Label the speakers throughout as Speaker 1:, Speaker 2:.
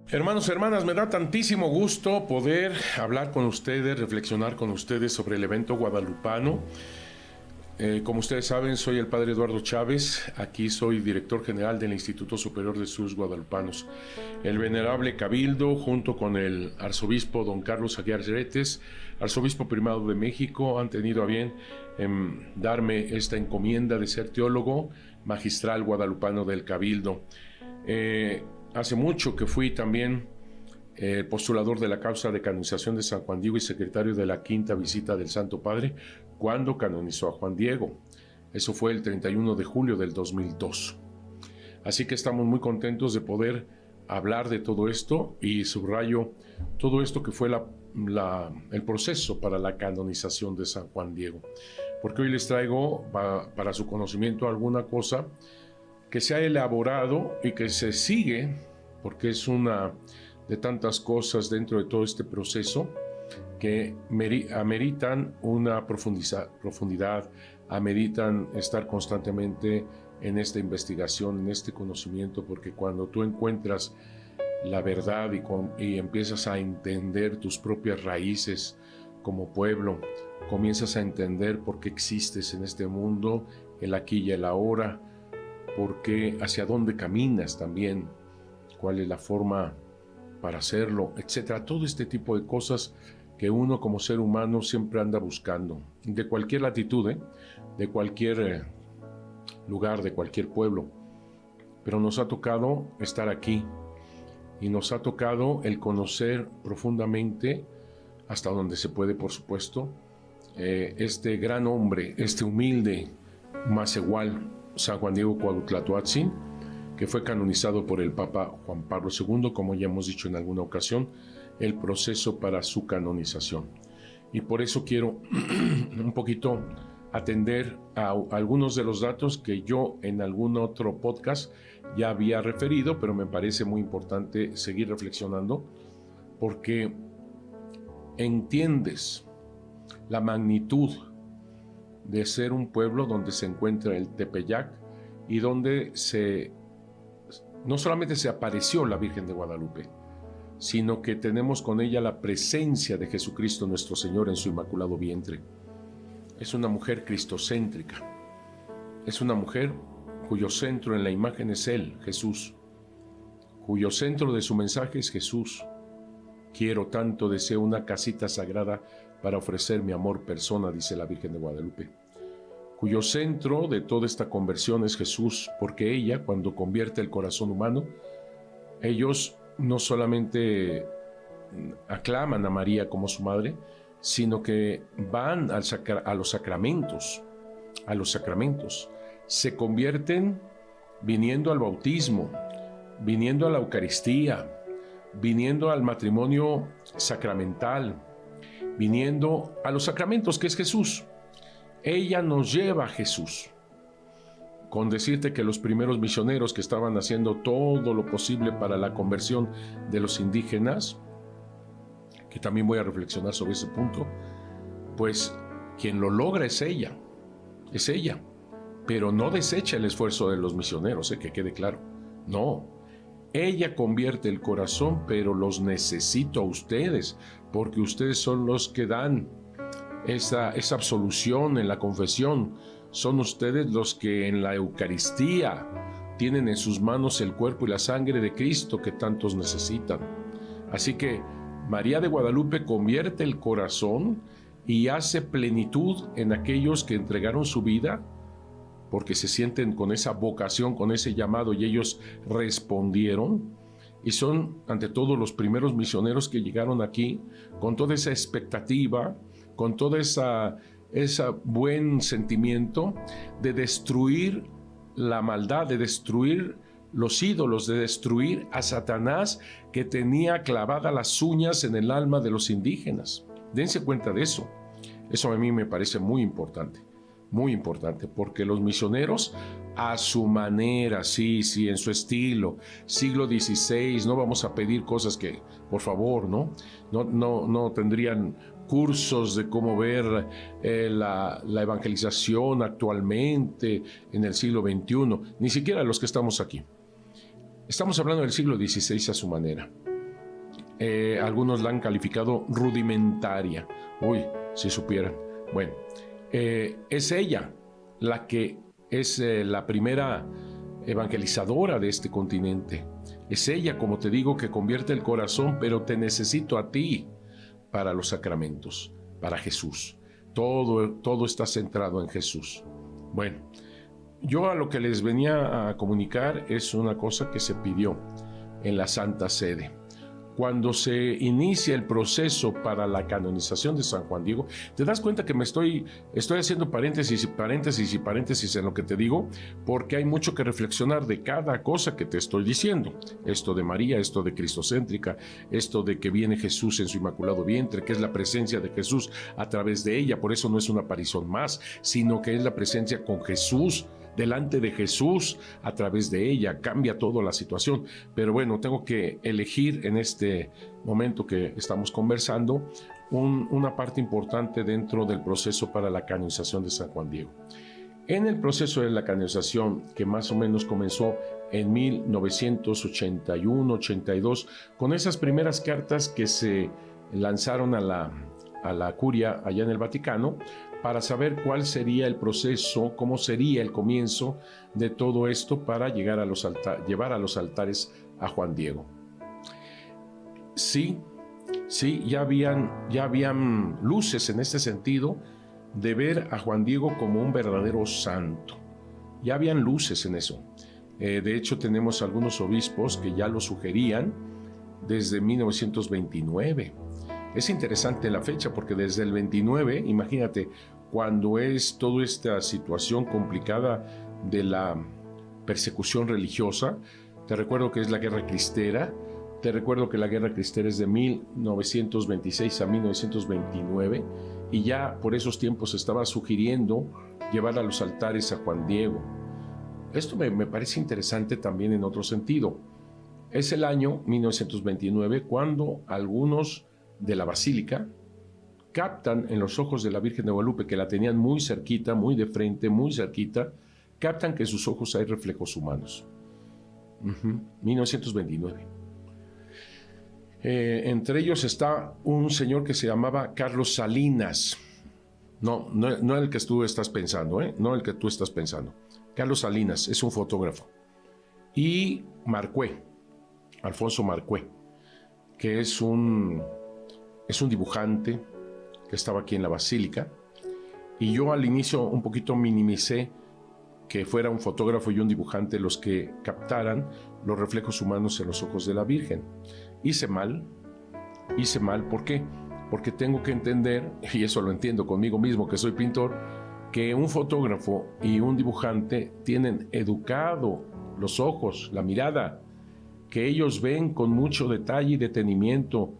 Speaker 1: Hermanos, hermanas, me da tantísimo gusto poder hablar con ustedes, reflexionar con ustedes sobre el evento guadalupano. Como ustedes saben, soy el padre Eduardo Chávez, aquí soy director general del Instituto Superior de Estudios Guadalupanos. El venerable Cabildo, junto con el arzobispo don Carlos Aguiar Retes, arzobispo primado de México, han tenido a bien darme esta encomienda de ser teólogo magistral guadalupano del Cabildo. Hace mucho que fui también postulador de la causa de canonización de San Juan Diego y secretario de la quinta visita del Santo Padre cuando canonizó a Juan Diego. Eso fue el 31 de julio del 2002. Así que estamos muy contentos de poder hablar de todo esto y subrayo todo esto que fue el proceso para la canonización de San Juan Diego. Porque hoy les traigo para su conocimiento alguna cosa que se ha elaborado y que se sigue, porque es una de tantas cosas dentro de todo este proceso que ameritan una profundidad, ameritan estar constantemente en esta investigación, en este conocimiento, porque cuando tú encuentras la verdad y empiezas a entender tus propias raíces como pueblo, comienzas a entender por qué existes en este mundo, el aquí y el ahora, hacia dónde caminas también, cuál es la forma para hacerlo, etcétera. Todo este tipo de cosas que uno como ser humano siempre anda buscando, de cualquier latitud, de cualquier lugar, de cualquier pueblo. Pero nos ha tocado estar aquí y nos ha tocado el conocer profundamente, hasta donde se puede, por supuesto, este gran hombre, este humilde Macehual, San Juan Diego Cuauhtlatoatzin, que fue canonizado por el Papa Juan Pablo II, como ya hemos dicho en alguna ocasión, el proceso para su canonización. Y por eso quiero un poquito atender a algunos de los datos que yo en algún otro podcast ya había referido, pero me parece muy importante seguir reflexionando, porque entiendes la magnitud de ser un pueblo donde se encuentra el Tepeyac y donde no solamente se apareció la Virgen de Guadalupe, sino que tenemos con ella la presencia de Jesucristo nuestro Señor en su inmaculado vientre. Es una mujer cristocéntrica, es una mujer cuyo centro en la imagen es Él, Jesús, cuyo centro de su mensaje es Jesús. Quiero tanto, deseo una casita sagrada para ofrecer mi amor persona, dice la Virgen de Guadalupe, cuyo centro de toda esta conversión es Jesús, porque ella, cuando convierte el corazón humano, ellos no solamente aclaman a María como su madre, sino que van a los sacramentos, se convierten viniendo al bautismo, viniendo a la Eucaristía, viniendo al matrimonio sacramental, viniendo a los sacramentos, que es Jesús. Ella nos lleva a Jesús. Con decirte que los primeros misioneros que estaban haciendo todo lo posible para la conversión de los indígenas, que también voy a reflexionar sobre ese punto, pues quien lo logra es ella, pero no desecha el esfuerzo de los misioneros, que quede claro, no. Ella convierte el corazón, pero los necesito a ustedes, porque ustedes son los que dan esa absolución en la confesión. Son ustedes los que en la Eucaristía tienen en sus manos el cuerpo y la sangre de Cristo que tantos necesitan. Así que María de Guadalupe convierte el corazón y hace plenitud en aquellos que entregaron su vida porque se sienten con esa vocación, con ese llamado, y ellos respondieron, y son ante todo los primeros misioneros que llegaron aquí con toda esa expectativa, con toda esa ese buen sentimiento de destruir la maldad, de destruir los ídolos, de destruir a Satanás que tenía clavadas las uñas en el alma de los indígenas. Dense cuenta de eso. Eso a mí me parece muy importante, porque los misioneros a su manera, sí, en su estilo, siglo XVI, no vamos a pedir cosas que, por favor, no tendrían cursos de cómo ver la evangelización actualmente en el siglo XXI, ni siquiera los que estamos aquí. Estamos hablando del siglo XVI a su manera. Algunos la han calificado rudimentaria. Uy, si supieran. Bueno, es ella la que es la primera evangelizadora de este continente. Es ella, como te digo, que convierte el corazón, pero te necesito a ti para los sacramentos, para Jesús. Todo está centrado en Jesús. Bueno, yo a lo que les venía a comunicar es una cosa que se pidió en la Santa Sede. Cuando se inicia el proceso para la canonización de San Juan Diego, te das cuenta que me estoy haciendo paréntesis en lo que te digo, porque hay mucho que reflexionar de cada cosa que te estoy diciendo. Esto de María, esto de cristocéntrica, esto de que viene Jesús en su inmaculado vientre, que es la presencia de Jesús a través de ella. Por eso no es una aparición más, sino que es la presencia con Jesús, delante de Jesús, a través de ella. Cambia toda la situación. Pero bueno, tengo que elegir en este momento que estamos conversando una parte importante dentro del proceso para la canonización de San Juan Diego. En el proceso de la canonización, que más o menos comenzó en 1981-82, con esas primeras cartas que se lanzaron a la curia allá en el Vaticano, para saber cuál sería el proceso, cómo sería el comienzo de todo esto para llevar a los altares a Juan Diego. Sí, ya habían luces en este sentido de ver a Juan Diego como un verdadero santo. Ya habían luces en eso. De hecho, tenemos algunos obispos que ya lo sugerían desde 1929. Es interesante la fecha porque desde el 29, imagínate, cuando es toda esta situación complicada de la persecución religiosa, te recuerdo que es la Guerra Cristera, te recuerdo que la Guerra Cristera es de 1926 a 1929, y ya por esos tiempos se estaba sugiriendo llevar a los altares a Juan Diego. Esto me parece interesante también en otro sentido. Es el año 1929 cuando algunos de la basílica captan en los ojos de la Virgen de Guadalupe, que la tenían muy cerquita, muy de frente, muy cerquita, captan que en sus ojos hay reflejos humanos. 1929. Entre ellos está un señor que se llamaba Carlos Salinas. No el que tú estás pensando, no el que tú estás pensando. Carlos Salinas es un fotógrafo. Y Marcué, Alfonso Marcué, que es un dibujante que estaba aquí en la basílica, y yo al inicio un poquito minimicé que fuera un fotógrafo y un dibujante los que captaran los reflejos humanos en los ojos de la Virgen. Hice mal, ¿por qué? Porque tengo que entender, y eso lo entiendo conmigo mismo que soy pintor, que un fotógrafo y un dibujante tienen educado los ojos, la mirada, que ellos ven con mucho detalle y detenimiento,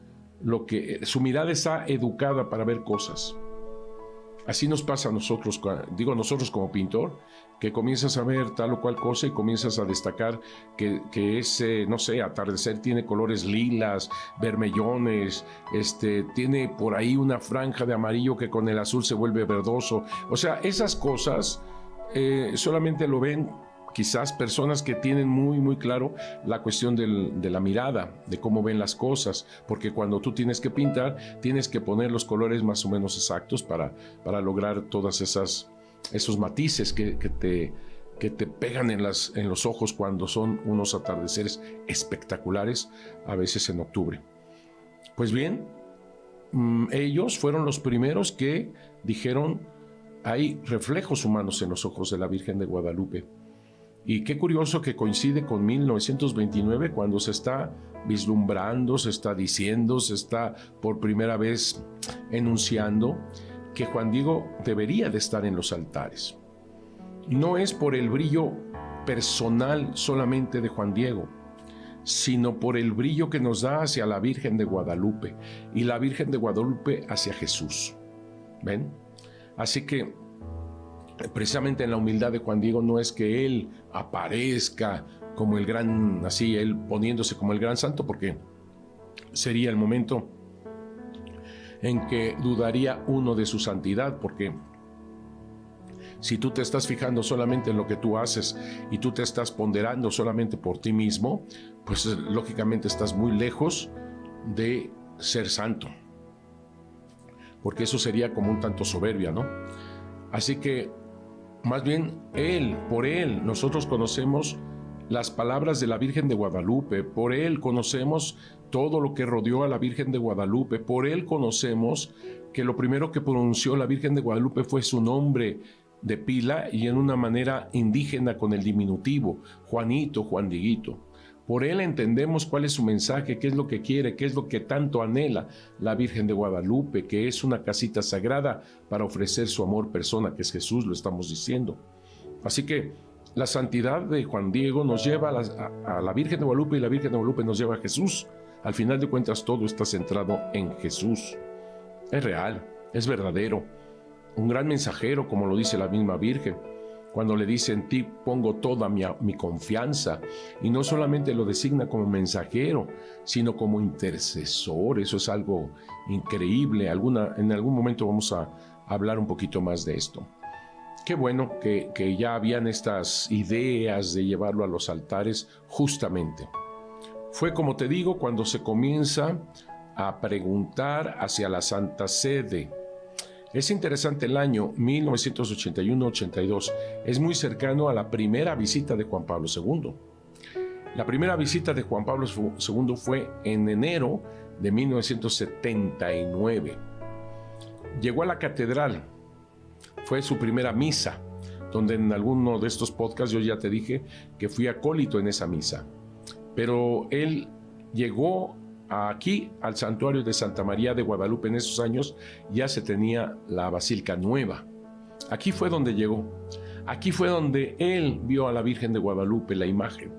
Speaker 1: su mirada está educada para ver cosas. Así nos pasa a nosotros, nosotros como pintor, que comienzas a ver tal o cual cosa y comienzas a destacar que ese, atardecer tiene colores lilas, vermellones, tiene por ahí una franja de amarillo que con el azul se vuelve verdoso. O sea, esas cosas solamente lo ven quizás personas que tienen muy, muy claro la cuestión de la mirada, de cómo ven las cosas, porque cuando tú tienes que pintar, tienes que poner los colores más o menos exactos para lograr todas esos matices que te pegan en los ojos cuando son unos atardeceres espectaculares, a veces en octubre. Pues bien, ellos fueron los primeros que dijeron, hay reflejos humanos en los ojos de la Virgen de Guadalupe. Y qué curioso que coincide con 1929, cuando se está vislumbrando, se está diciendo, se está por primera vez enunciando que Juan Diego debería de estar en los altares. No es por el brillo personal solamente de Juan Diego, sino por el brillo que nos da hacia la Virgen de Guadalupe y la Virgen de Guadalupe hacia Jesús. ¿Ven? Así que precisamente en la humildad de Juan Diego no es que él aparezca como el gran, así él poniéndose como el gran santo, porque sería el momento en que dudaría uno de su santidad, porque si tú te estás fijando solamente en lo que tú haces y tú te estás ponderando solamente por ti mismo, pues lógicamente estás muy lejos de ser santo, porque eso sería como un tanto soberbia, ¿no? Así que más bien por él nosotros conocemos las palabras de la Virgen de Guadalupe, por él conocemos todo lo que rodeó a la Virgen de Guadalupe, por él conocemos que lo primero que pronunció la Virgen de Guadalupe fue su nombre de pila y en una manera indígena con el diminutivo, Juanito, Juan Dieguito. Por él entendemos cuál es su mensaje, qué es lo que quiere, qué es lo que tanto anhela la Virgen de Guadalupe, que es una casita sagrada para ofrecer su amor persona, que es Jesús, lo estamos diciendo. Así que la santidad de Juan Diego nos lleva a la Virgen de Guadalupe y la Virgen de Guadalupe nos lleva a Jesús. Al final de cuentas todo está centrado en Jesús. Es real, es verdadero. Un gran mensajero, como lo dice la misma Virgen, cuando le dice: en ti pongo toda mi confianza, y no solamente lo designa como mensajero, sino como intercesor. Eso es algo increíble. En algún momento vamos a hablar un poquito más de esto. Qué bueno que ya habían estas ideas de llevarlo a los altares justamente. Fue, como te digo, cuando se comienza a preguntar hacia la Santa Sede. Es interesante el año 1981-82. Es muy cercano a la primera visita de Juan Pablo II. La primera visita de Juan Pablo II fue en enero de 1979. Llegó a la catedral. Fue su primera misa, donde en alguno de estos podcasts yo ya te dije que fui acólito en esa misa. Pero él llegó aquí al santuario de Santa María de Guadalupe. En esos años ya se tenía la basílica nueva. Aquí fue donde llegó. Aquí fue donde él vio a la Virgen de Guadalupe, la imagen.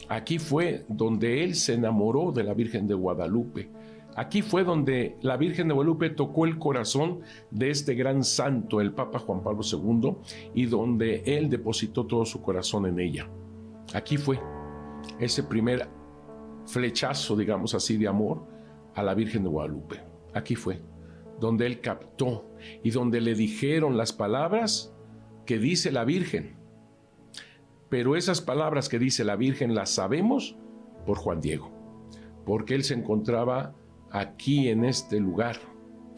Speaker 1: Aquí fue donde él se enamoró de la Virgen de Guadalupe. Aquí fue donde la Virgen de Guadalupe tocó el corazón de este gran santo, el Papa Juan Pablo II, y donde él depositó todo su corazón en ella. Aquí fue ese primer flechazo, digamos así, de amor a la Virgen de Guadalupe. Aquí fue donde él captó y donde le dijeron las palabras que dice la Virgen. Pero esas palabras que dice la Virgen las sabemos por Juan Diego, porque él se encontraba aquí en este lugar,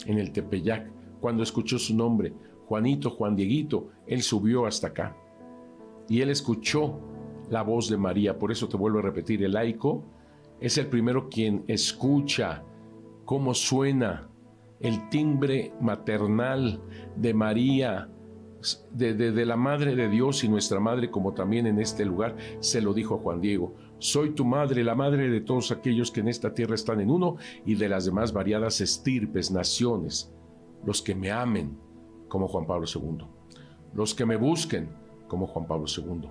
Speaker 1: en el Tepeyac. Cuando escuchó su nombre, Juanito, Juan Dieguito, él subió hasta acá y él escuchó la voz de María. Por eso te vuelvo a repetir, el laico es el primero quien escucha cómo suena el timbre maternal de María, de la Madre de Dios y nuestra Madre, como también en este lugar se lo dijo a Juan Diego: soy tu madre, la madre de todos aquellos que en esta tierra están en uno y de las demás variadas estirpes, naciones, los que me amen, como Juan Pablo II, los que me busquen, como Juan Pablo II,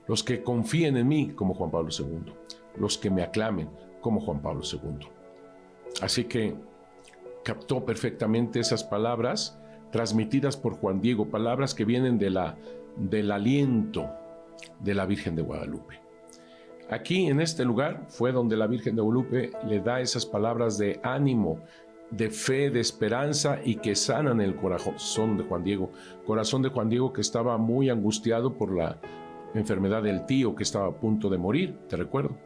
Speaker 1: los que confíen en mí, como Juan Pablo II, los que me aclamen, como Juan Pablo II. Así que captó perfectamente esas palabras transmitidas por Juan Diego, palabras que vienen del aliento de la Virgen de Guadalupe. Aquí en este lugar fue donde la Virgen de Guadalupe le da esas palabras de ánimo, de fe, de esperanza, y que sanan el corazón de Juan Diego. Corazón de Juan Diego que estaba muy angustiado por la enfermedad del tío, que estaba a punto de morir, te recuerdo.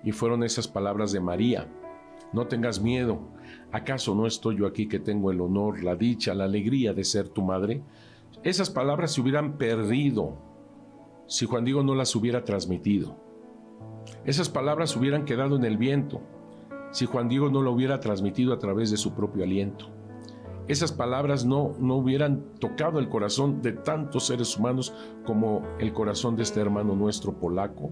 Speaker 1: Y fueron esas palabras de María: no tengas miedo, ¿acaso no estoy yo aquí que tengo el honor, la dicha, la alegría de ser tu madre? Esas palabras se hubieran perdido si Juan Diego no las hubiera transmitido. Esas palabras hubieran quedado en el viento si Juan Diego no lo hubiera transmitido a través de su propio aliento. Esas palabras no hubieran tocado el corazón de tantos seres humanos como el corazón de este hermano nuestro polaco,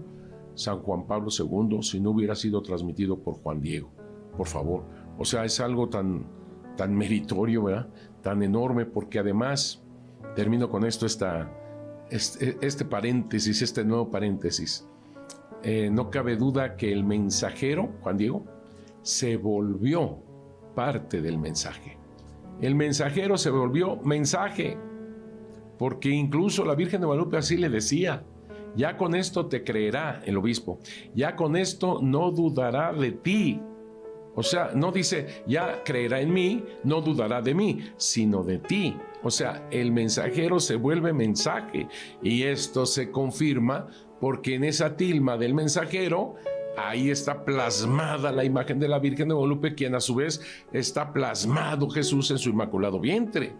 Speaker 1: San Juan Pablo II, si no hubiera sido transmitido por Juan Diego. Por favor, o sea, es algo tan meritorio, ¿verdad? tan enorme, porque además, termino con esto, este paréntesis, este nuevo paréntesis. No cabe duda que el mensajero, Juan Diego, se volvió parte del mensaje. El mensajero se volvió mensaje, porque incluso la Virgen de Guadalupe así le decía: ya con esto te creerá el obispo, ya con esto no dudará de ti. O sea, no dice ya creerá en mí, no dudará de mí, sino de ti. O sea, el mensajero se vuelve mensaje, y esto se confirma porque en esa tilma del mensajero ahí está plasmada la imagen de la Virgen de Guadalupe, quien a su vez está plasmado Jesús en su inmaculado vientre.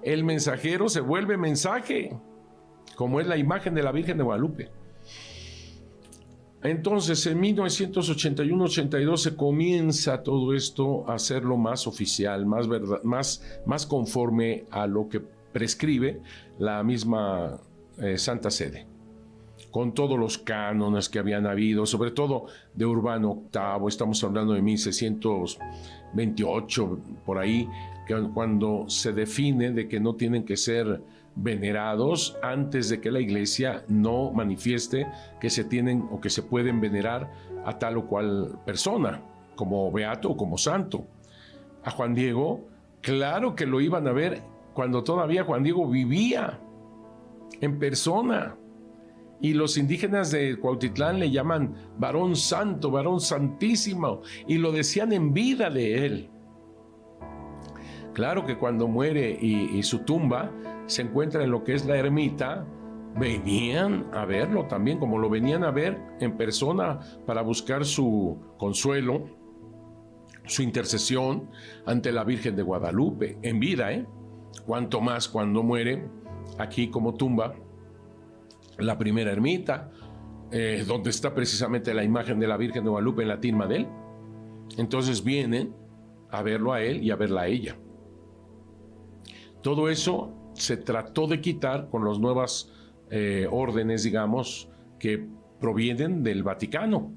Speaker 1: El mensajero se vuelve mensaje, como es la imagen de la Virgen de Guadalupe. Entonces, en 1981-82 se comienza todo esto a hacerlo más oficial, más conforme a lo que prescribe la misma Santa Sede, con todos los cánones que habían habido, sobre todo de Urbano VIII. Estamos hablando de 1628, por ahí, cuando se define de que no tienen que ser venerados antes de que la Iglesia no manifieste que se tienen o que se pueden venerar a tal o cual persona, como beato o como santo. A Juan Diego, claro que lo iban a ver cuando todavía Juan Diego vivía en persona, y los indígenas de Cuautitlán le llaman varón santo, varón santísimo, y lo decían en vida de él. Claro que cuando muere y su tumba se encuentra en lo que es la ermita, venían a verlo también, como lo venían a ver en persona, para buscar su consuelo, su intercesión ante la Virgen de Guadalupe, en vida, cuanto más cuando muere, aquí como tumba, la primera ermita, donde está precisamente la imagen de la Virgen de Guadalupe en la tilma de él. Entonces vienen a verlo a él y a verla a ella. Todo eso se trató de quitar con las nuevas órdenes, digamos, que provienen del Vaticano,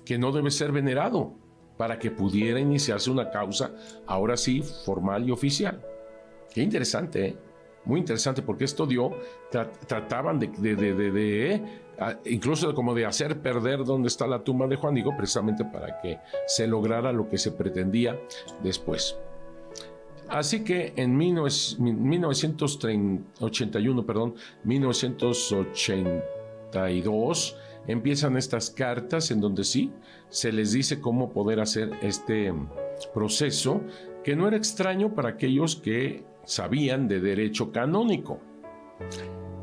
Speaker 1: que no debe ser venerado, para que pudiera iniciarse una causa, ahora sí, formal y oficial. Qué interesante, muy interesante, porque esto trataban incluso como de hacer perder dónde está la tumba de Juan Diego, precisamente para que se lograra lo que se pretendía después. Así que en 1982 empiezan estas cartas en donde sí se les dice cómo poder hacer este proceso, que no era extraño para aquellos que sabían de derecho canónico.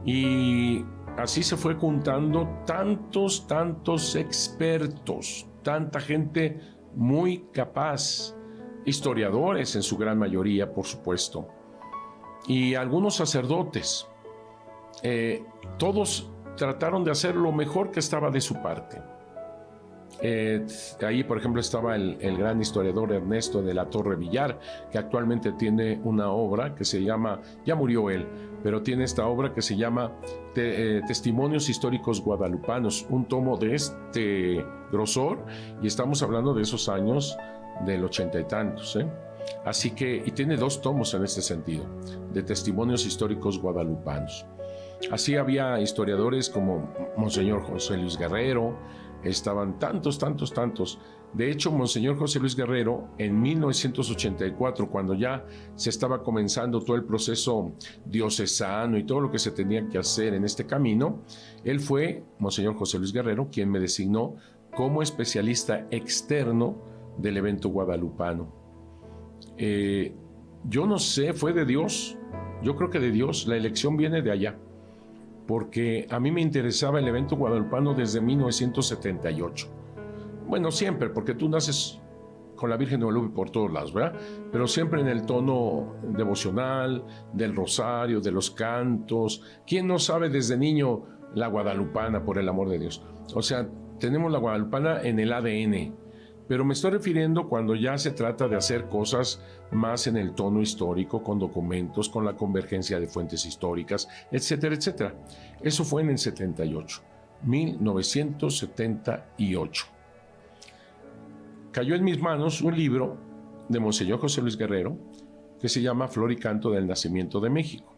Speaker 1: Y así se fue juntando tantos expertos, tanta gente muy capaz, historiadores en su gran mayoría, por supuesto, y algunos sacerdotes. Todos trataron de hacer lo mejor que estaba de su parte. Ahí, por ejemplo, estaba el gran historiador Ernesto de la Torre Villar, que actualmente tiene una obra que se llama, ya murió él, pero tiene esta obra que se llama Testimonios Históricos Guadalupanos, un tomo de este grosor, y estamos hablando de esos años del 80 y tantos, Así que, y tiene 2 tomos en este sentido, de Testimonios Históricos Guadalupanos. Así había historiadores como Monseñor José Luis Guerrero, estaban tantos. De hecho, Monseñor José Luis Guerrero, en 1984, cuando ya se estaba comenzando todo el proceso diocesano y todo lo que se tenía que hacer en este camino, él fue, Monseñor José Luis Guerrero, quien me designó como especialista externo del evento guadalupano. Yo no sé, fue de Dios. Yo creo que de Dios, la elección viene de allá, porque a mí me interesaba el evento guadalupano desde 1978. Bueno, siempre, porque tú naces con la Virgen de Guadalupe por todos lados, ¿verdad? Pero siempre en el tono devocional, del rosario, de los cantos. ¿Quién no sabe desde niño la guadalupana, por el amor de Dios? O sea, tenemos la guadalupana en el ADN. Pero me estoy refiriendo cuando ya se trata de hacer cosas más en el tono histórico, con documentos, con la convergencia de fuentes históricas, etcétera, etcétera. Eso fue en el 78, 1978. Cayó en mis manos un libro de Monseñor José Luis Guerrero, que se llama Flor y Canto del Nacimiento de México.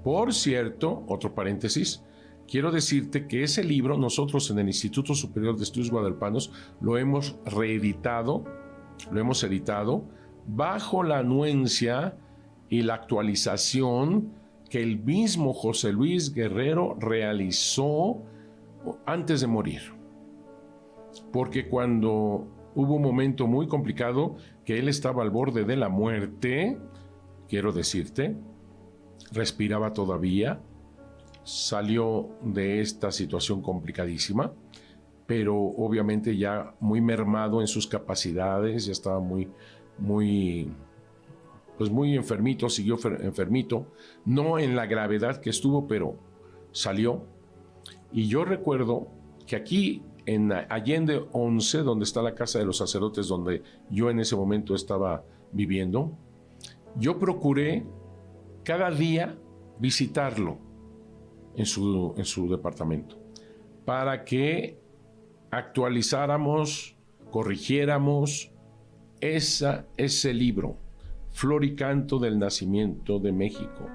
Speaker 1: Por cierto, otro paréntesis, quiero decirte que ese libro nosotros en el Instituto Superior de Estudios Guadalupanos lo hemos reeditado, lo hemos editado bajo la anuencia y la actualización que el mismo José Luis Guerrero realizó antes de morir. Porque cuando hubo un momento muy complicado que él estaba al borde de la muerte, quiero decirte, respiraba todavía, salió de esta situación complicadísima, pero obviamente ya muy mermado en sus capacidades, ya estaba muy enfermito, siguió enfermito, no en la gravedad que estuvo, pero salió. Y yo recuerdo que aquí en Allende 11, donde está la casa de los sacerdotes, donde yo en ese momento estaba viviendo, yo procuré cada día visitarlo en su departamento, para que actualizáramos, corrigiéramos ese libro, Flor y Canto del Nacimiento de México.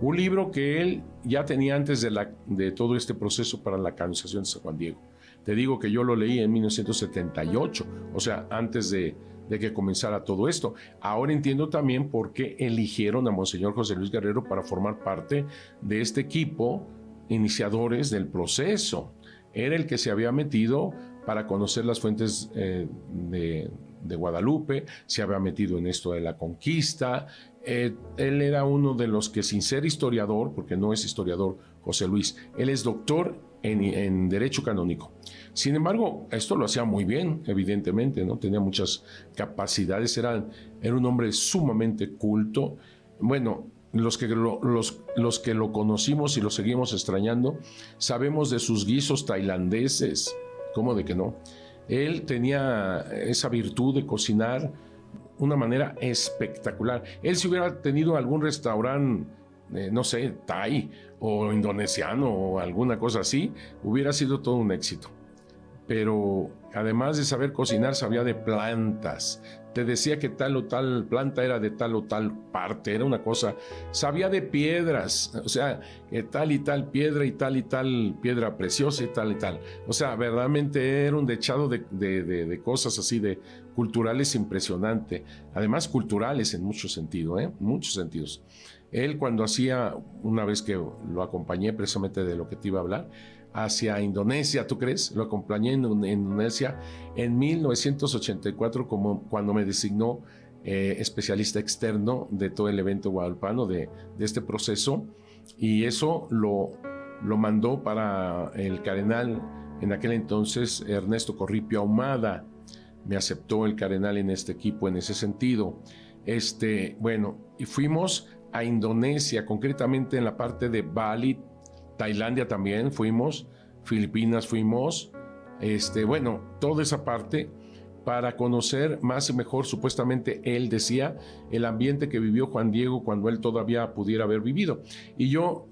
Speaker 1: Un libro que él ya tenía antes de todo este proceso para la canonización de San Juan Diego. Te digo que yo lo leí en 1978, o sea, antes de que comenzara todo esto. Ahora entiendo también por qué eligieron a Monseñor José Luis Guerrero para formar parte de este equipo iniciadores del proceso. Era el que se había metido para conocer las fuentes de Guadalupe, se había metido en esto de la conquista. Él era uno de los que, sin ser historiador, porque no es historiador José Luis, él es doctor en Derecho Canónico. Sin embargo, esto lo hacía muy bien, evidentemente, ¿no? Tenía muchas capacidades, era un hombre sumamente culto. Bueno, los que lo conocimos y lo seguimos extrañando, sabemos de sus guisos tailandeses. ¿Cómo de que no? Él tenía esa virtud de cocinar de una manera espectacular. Él, si hubiera tenido algún restaurante, no sé, thai o indonesiano o alguna cosa así, hubiera sido todo un éxito. Pero además de saber cocinar, sabía de plantas. Te decía que tal o tal planta era de tal o tal parte, era una cosa. Sabía de piedras, o sea, tal y tal piedra y tal piedra preciosa y tal. O sea, verdaderamente era un dechado de cosas así, de culturales impresionante. Además, culturales en muchos sentidos, muchos sentidos. Él, cuando hacía, una vez que lo acompañé precisamente de lo que te iba a hablar, hacia Indonesia, ¿tú crees? Lo acompañé en Indonesia en 1984, cuando me designó especialista externo de todo el evento guadalupano, de este proceso, y eso lo mandó para el cardenal en aquel entonces, Ernesto Corripio Ahumada. Me aceptó el cardenal en este equipo en ese sentido. Bueno, y fuimos a Indonesia, concretamente en la parte de Bali, Tailandia también fuimos, Filipinas fuimos, bueno, toda esa parte para conocer más y mejor, supuestamente él decía, el ambiente que vivió Juan Diego cuando él todavía pudiera haber vivido. Y yo,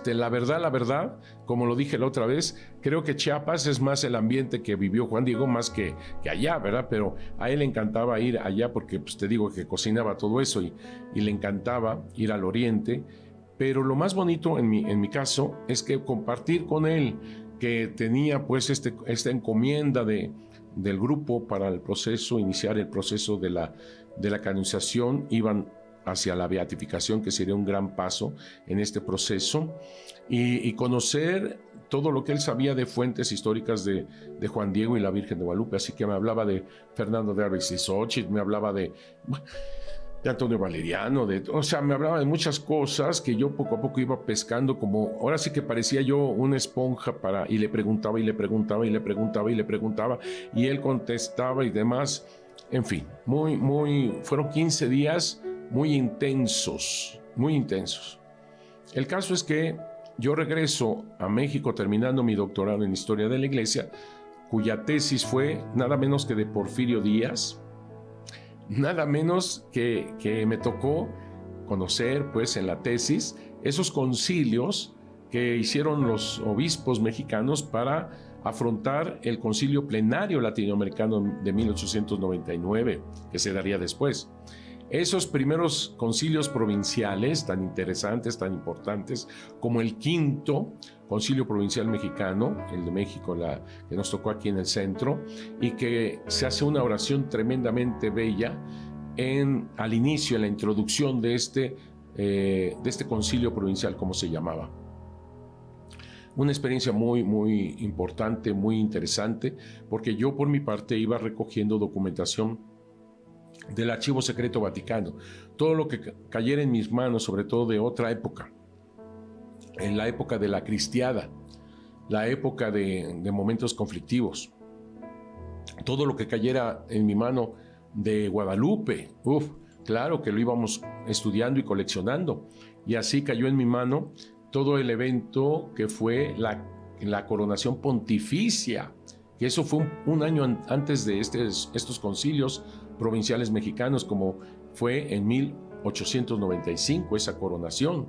Speaker 1: la verdad, como lo dije la otra vez, creo que Chiapas es más el ambiente que vivió Juan Diego más que allá, ¿verdad? Pero a él le encantaba ir allá porque, pues te digo que cocinaba todo eso y le encantaba ir al oriente. Pero lo más bonito en mi caso es que compartir con él, que tenía pues esta encomienda del grupo para el proceso, iniciar el proceso de la canonización, iban hacia la beatificación, que sería un gran paso en este proceso, y conocer todo lo que él sabía de fuentes históricas de Juan Diego y la Virgen de Guadalupe. Así que me hablaba de Fernando de Alves y Xochitl, me hablaba de Antonio Valeriano, o sea, me hablaba de muchas cosas que yo poco a poco iba pescando, como ahora sí que parecía yo una esponja y le preguntaba, y él contestaba y demás. En fin, fueron 15 días muy intensos. El caso es que yo regreso a México terminando mi doctorado en Historia de la Iglesia, cuya tesis fue nada menos que de Porfirio Díaz. Nada menos que me tocó conocer, pues, en la tesis, esos concilios que hicieron los obispos mexicanos para afrontar el concilio plenario latinoamericano de 1899, que se daría después. Esos primeros concilios provinciales, tan interesantes, tan importantes, como el quinto Concilio Provincial Mexicano, el de México, que nos tocó aquí en el centro, y que se hace una oración tremendamente bella al inicio, en la introducción de este concilio provincial, como se llamaba. Una experiencia muy, muy importante, muy interesante, porque yo por mi parte iba recogiendo documentación del Archivo Secreto Vaticano, todo lo que cayera en mis manos, sobre todo de otra época, en la época de la cristiada, la época de momentos conflictivos, todo lo que cayera en mi mano de Guadalupe, claro que lo íbamos estudiando y coleccionando, y así cayó en mi mano todo el evento que fue la coronación pontificia, que eso fue un año antes de estos concilios provinciales mexicanos, como fue en 1895 esa coronación.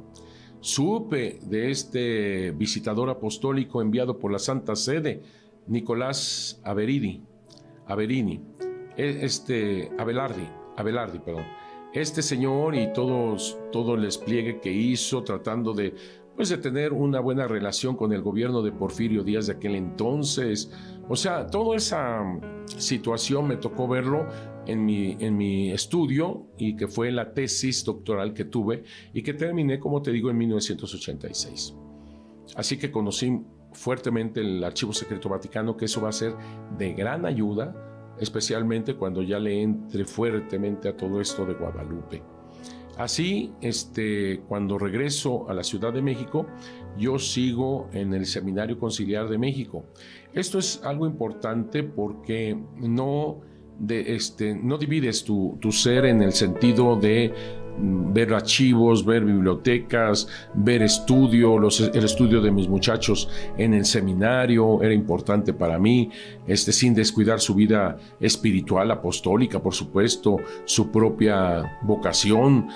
Speaker 1: Supe de este visitador apostólico enviado por la Santa Sede, Nicolás Abelardi, perdón. Este señor y todo el despliegue que hizo tratando de tener una buena relación con el gobierno de Porfirio Díaz de aquel entonces. O sea, toda esa situación me tocó verlo en mi estudio, y que fue la tesis doctoral que tuve y que terminé, como te digo, en 1986. Así que conocí fuertemente el Archivo Secreto Vaticano, que eso va a ser de gran ayuda, especialmente cuando ya le entre fuertemente a todo esto de Guadalupe. Así, cuando regreso a la Ciudad de México, yo sigo en el Seminario Conciliar de México. Esto es algo importante porque no divides tu ser en el sentido de ver archivos, ver bibliotecas, ver el estudio de mis muchachos en el seminario era importante para mí, sin descuidar su vida espiritual, apostólica, por supuesto, su propia vocación.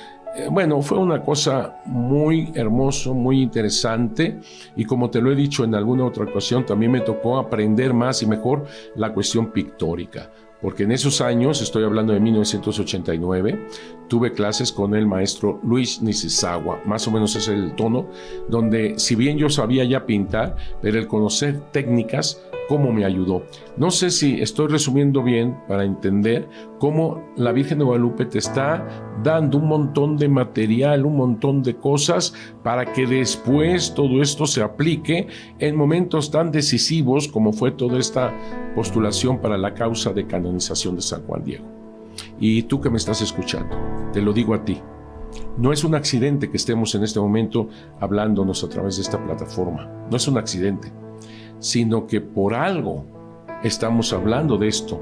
Speaker 1: Fue una cosa muy hermosa, muy interesante, y como te lo he dicho en alguna otra ocasión, también me tocó aprender más y mejor la cuestión pictórica. Porque en esos años, estoy hablando de 1989, tuve clases con el maestro Luis Nisizawa, más o menos es el tono, donde si bien yo sabía ya pintar, pero el conocer técnicas, cómo me ayudó. No sé si estoy resumiendo bien para entender cómo la Virgen de Guadalupe te está dando un montón de material, un montón de cosas para que después todo esto se aplique en momentos tan decisivos como fue toda esta postulación para la causa de canonización de San Juan Diego. Y tú que me estás escuchando, te lo digo a ti, no es un accidente que estemos en este momento hablándonos a través de esta plataforma, no es un accidente, sino que por algo estamos hablando de esto,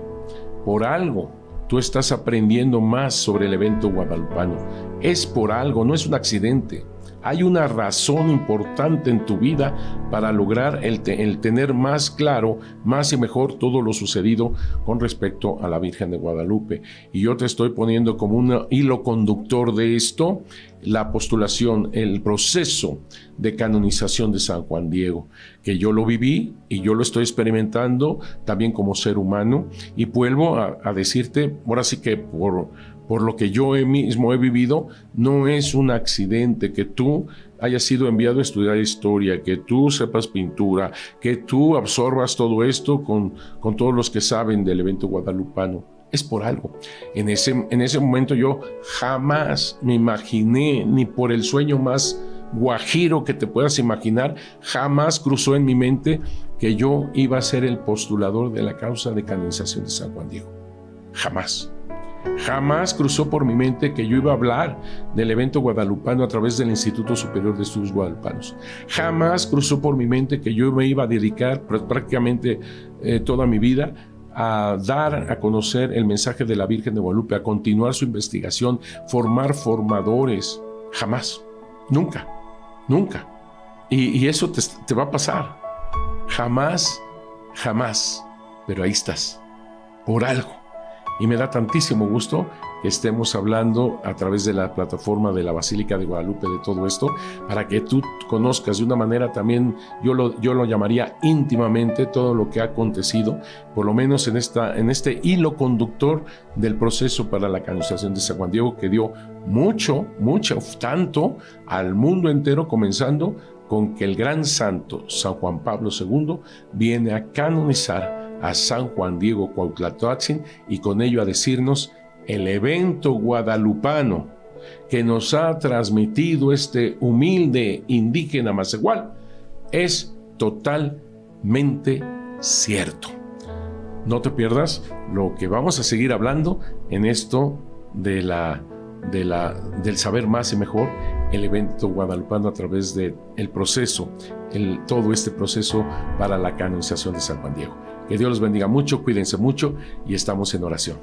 Speaker 1: por algo tú estás aprendiendo más sobre el evento guadalupano, es por algo, no es un accidente. Hay una razón importante en tu vida para lograr el tener más claro, más y mejor todo lo sucedido con respecto a la Virgen de Guadalupe. Y yo te estoy poniendo como un hilo conductor de esto, la postulación, el proceso de canonización de San Juan Diego, que yo lo viví y yo lo estoy experimentando también como ser humano. Y vuelvo a decirte, ahora sí que por lo que yo mismo he vivido, no es un accidente que tú hayas sido enviado a estudiar historia, que tú sepas pintura, que tú absorbas todo esto con todos los que saben del evento guadalupano. Es por algo. En ese momento yo jamás me imaginé, ni por el sueño más guajiro que te puedas imaginar, jamás cruzó en mi mente que yo iba a ser el postulador de la causa de canonización de San Juan Diego. Jamás. Jamás cruzó por mi mente que yo iba a hablar del evento guadalupano a través del Instituto Superior de Estudios Guadalupanos. Jamás cruzó por mi mente que yo me iba a dedicar prácticamente toda mi vida a dar a conocer el mensaje de la Virgen de Guadalupe, a continuar su investigación, formar formadores. Jamás, nunca, nunca. Y eso te va a pasar. Jamás, jamás. Pero ahí estás, por algo. Y me da tantísimo gusto que estemos hablando a través de la plataforma de la Basílica de Guadalupe de todo esto, para que tú conozcas de una manera también, yo lo llamaría íntimamente, todo lo que ha acontecido, por lo menos en este hilo conductor del proceso para la canonización de San Juan Diego, que dio mucho, tanto al mundo entero, comenzando con que el gran santo San Juan Pablo II viene a canonizar a San Juan Diego Cuautlatóatzin, y con ello a decirnos: el evento guadalupano que nos ha transmitido este humilde indígena macehual es totalmente cierto. No te pierdas lo que vamos a seguir hablando en esto del saber más y mejor el evento guadalupano a través del proceso, todo este proceso para la canonización de San Juan Diego. Que Dios los bendiga mucho, cuídense mucho y estamos en oración.